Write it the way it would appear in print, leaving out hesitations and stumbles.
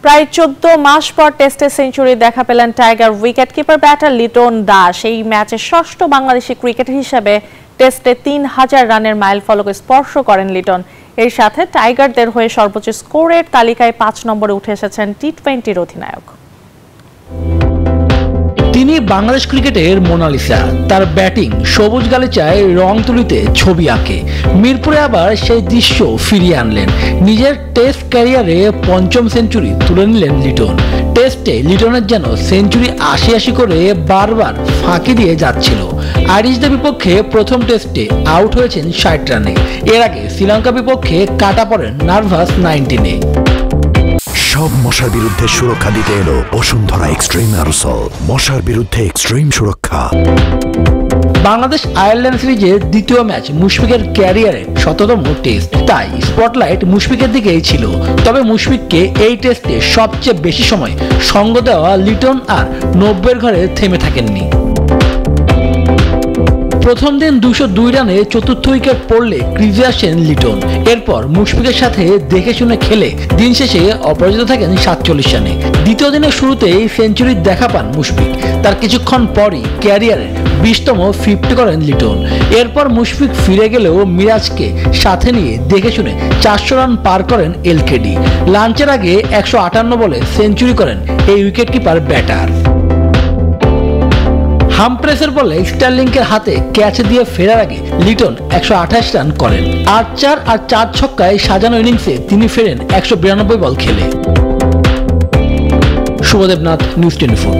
প্রায় 14 মাস পর টেস্টে সেঞ্চুরি দেখা পেলেন tiger wicketkeeper batter Liton Das. এই ম্যাচে ষষ্ঠ বাংলাদেশি ক্রিকেটার হিসেবে টেস্টে 3000 রানের মাইলফলক স্পর্শ করেন লিটন। এর সাথে টাইগারদের হয়ে সর্বোচ্চ স্কোরের তালিকায় 5 নম্বরে উঠে এসেছেন টি-20 অধিনায়ক। তিনি বাংলাদেশ ক্রিকেটের মোনালিসা। তার ব্যাটিং সবুজ গালিচায় রং তুলিতে ছবি আঁকে। মিরপুরে আবার সেই দৃশ্য ফিরিয়ে আনলেন। নিজের টেস্ট ক্যারিয়ারে 5ম সেঞ্চুরি তুলে নিলেন লিটন। টেস্টে লিটনের যেন সেঞ্চুরি আশি করে বারবার ফাঁকি দিয়ে যাচ্ছিল। আইরিশদের বিপক্ষে প্রথম টেস্টে আউট হয়েছেন 60 রানে। এর আগে শ্রীলঙ্কা বিপক্ষে কাটা পড়েন নার্ভাস 19-এ। সব মশার বিরুদ্ধে সুরক্ষা দিতে এলো বসুন্ধরা এক্সট্রিম অ্যারোসল। মশার বিরুদ্ধে এক্সট্রিম সুরক্ষা। বাংলাদেশ আয়ারল্যান্ড সিরিজের দ্বিতীয় ম্যাচ মুশফিকের ক্যারিয়ারে ১৭তম টেস্ট, তাই স্পটলাইট মুশফিকের দিকেই ছিল। তবে মুশফিককে এই টেস্টে সবচেয়ে বেশি সময় সঙ্গ দেওয়া লিটন আর 90-এর ঘরে থেমে থাকেননি। প্রথম দিন 202 রানে চতুর্থ উইকেট পড়লে ক্রিজে আসেন লিটন। এরপর মুশফিকের সাথে দেখে শুনে খেলে দিন শেষে অপরাজিত থাকেন 47 রানে। দ্বিতীয় দিনের শুরুতেই সেঞ্চুরির দেখা পান মুশফিক। তার কিছুক্ষণ পরই ক্যারিয়ারের 20তম 50 করেন লিটন। এরপর মুশফিক ফিরে গেলেও মিরাজকে সাথে নিয়ে দেখে শুনে 400 রান পার করেন এলকেডি। লাঞ্চের আগে 158 বলে সেঞ্চুরি করেন এই উইকেটকিপার ব্যাটার। হামপ্রেসের বলে স্টার্লিংকের হাতে ক্যাচ দিয়ে ফেরার আগে লিটন 128 রান করেন। 8-4 আর 4 ছক্কায় সাজানো ইনিংসে তিনি ফেরেন 192 বল খেলে। শুভদেব নাথ, নিউজ 24।